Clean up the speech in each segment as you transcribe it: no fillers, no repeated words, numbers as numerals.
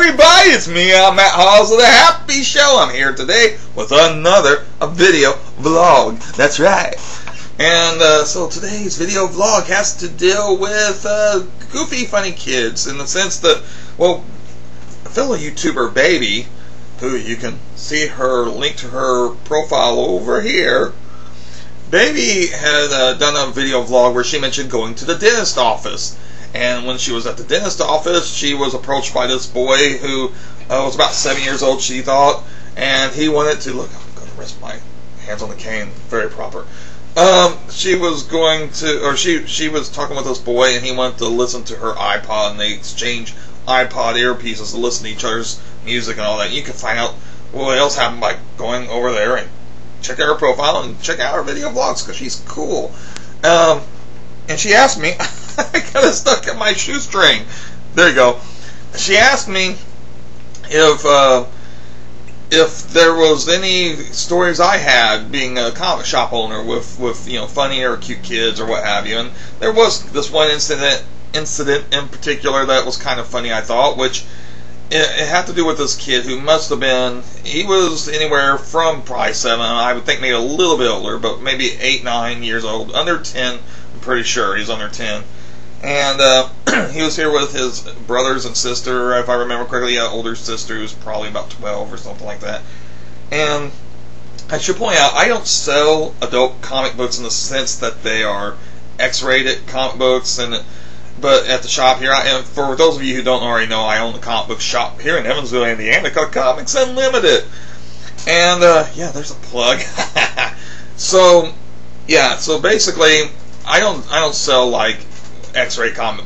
everybody, it's me, MattHawes of the Happy Show. I'm here today with another video vlog. That's right. And so today's video vlog has to deal with goofy, funny kids, in the sense that, well, a fellow YouTuber, BAYBEA, who you can see her link to her profile over here. BAYBEA had done a video vlog where she mentioned going to the dentist office. And when she was at the dentist office, she was approached by this boy who was about 7 years old, she thought, and he wanted to, look, I'm going to rest my hands on the cane, very proper. She was going to, or she was talking with this boy, and he wanted to listen to her iPod, and they exchanged iPod earpieces to listen to each other's music and all that. You can find out what else happened by going over there and check out her profile and check out her video vlogs, because she's cool. And she asked me, I got it stuck in my shoestring. There you go. She asked me if there was any stories I had being a comic shop owner with you know, funny or cute kids or what have you. And there was this one incident in particular that was kind of funny, I thought, which it had to do with this kid who must have been, he was anywhere from probably 7, I would think maybe a little bit older, but maybe 8, 9 years old, under 10. I'm pretty sure he's under 10. And he was here with his brothers and sister, if I remember correctly, an older sister who's probably about 12 or something like that. And I should point out, I don't sell adult comic books in the sense that they are X-rated comic books, but at the shop here, and for those of you who don't already know, I own the comic book shop here in Evansville, Indiana, called Comics Unlimited. And yeah, there's a plug. So yeah, so basically, I don't sell like X-ray comic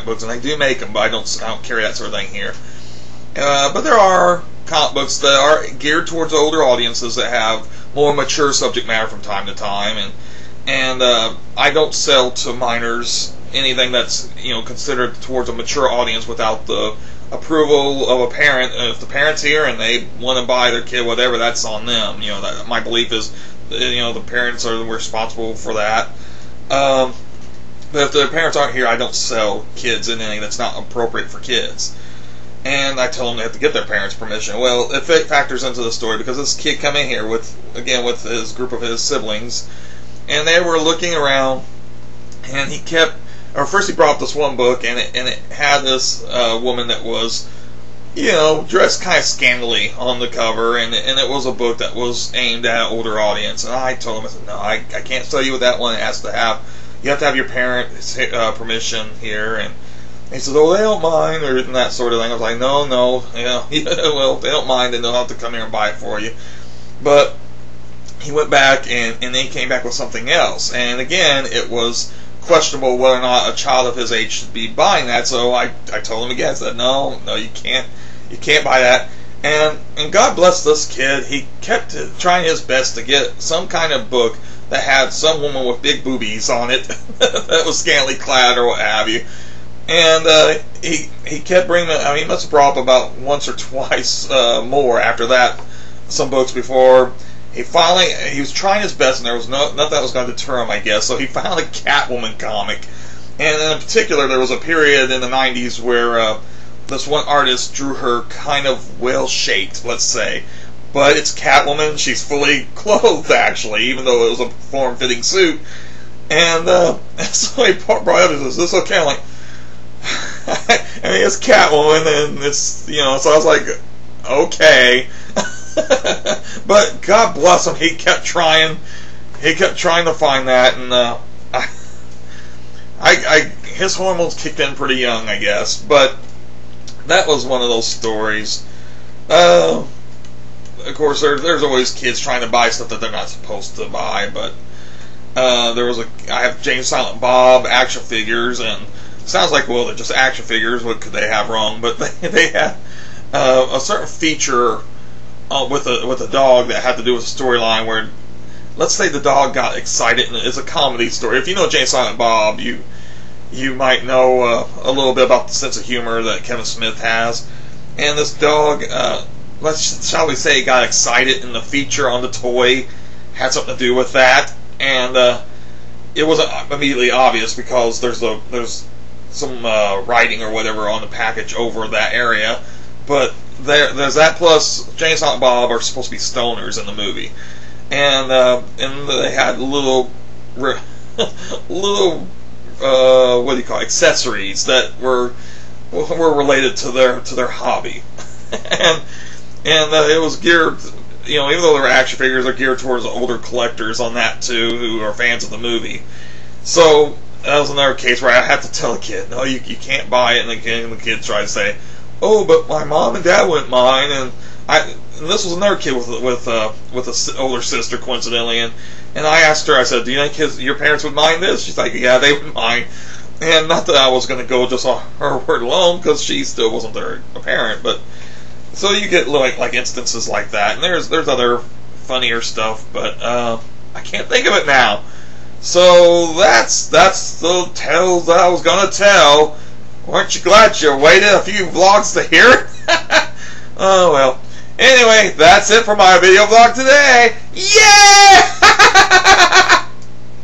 books, and I do make them, but I don't carry that sort of thing here. But there are comic books that are geared towards older audiences that have more mature subject matter from time to time, and I don't sell to minors anything that's, you know, considered towards a mature audience without the approval of a parent. If the parent's here and they want to buy their kid whatever, that's on them. You know, my belief is, you know, the parents are responsible for that. But if the parents aren't here, I don't sell kids anything that's not appropriate for kids. And I tell them they have to get their parents' permission. Well, it factors into the story because this kid come in here with his group of his siblings, and they were looking around, and first he brought up this one book, and it had this woman that was, you know, dressed kind of scantily on the cover, and it was a book that was aimed at an older audience. And I told him, I said, no, I can't sell you with that one. You have to have your parents' permission here. And he said, oh, they don't mind, or that sort of thing. I was like, no, yeah, well, if they don't mind, then they'll have to come here and buy it for you. But he went back, and then he came back with something else. And again, it was questionable whether or not a child of his age should be buying that. So I told him again, I said, no, you can't buy that. And God bless this kid, he kept trying his best to get some kind of book that had some woman with big boobies on it that was scantily clad or what have you. And he kept bringing it. I mean, he must have brought up about once or twice more after that, some books before he was trying his best, and there was nothing that was going to deter him, I guess. So he found a Catwoman comic, and in particular, there was a period in the 90s where this one artist drew her kind of well-shaped, let's say. But it's Catwoman. She's fully clothed, actually, even though it was a form-fitting suit. And so he brought up, is this okay? I'm like, I mean, it's Catwoman, and it's, you know, so I was like, okay. But God bless him, he kept trying to find that, and his hormones kicked in pretty young, I guess. But that was one of those stories. Of course, there's always kids trying to buy stuff that they're not supposed to buy, but I have James Silent Bob action figures, and it sounds like, well, they're just action figures, what could they have wrong? But they had a certain feature with a dog that had to do with a storyline where, let's say the dog got excited, and it's a comedy story. If you know James Silent Bob, you might know a little bit about the sense of humor that Kevin Smith has. And this dog, shall we say, got excited, and the feature on the toy had something to do with that. And it wasn't immediately obvious because there's some writing or whatever on the package over that area. But there's that, plus Jay and Silent Bob are supposed to be stoners in the movie, and they had little little what do you call it, accessories that were related to their hobby, and it was geared, even though they were action figures, they're geared towards older collectors on that too, who are fans of the movie. So that was another case where I had to tell a kid, no, you can't buy it, and the kid tried to say, oh, but my mom and dad wouldn't mind, and this was another kid with an older sister, coincidentally, and I asked her, I said, do you think your parents would mind this? She's like, yeah, they would mind. And not that I was going to go just on her word alone, because she still wasn't their parent, but so you get like instances like that, and there's other funnier stuff, but I can't think of it now. So that's the tales that I was going to tell. Weren't you glad you waited a few vlogs to hear it? Oh well. Anyway, that's it for my video vlog today. Yeah!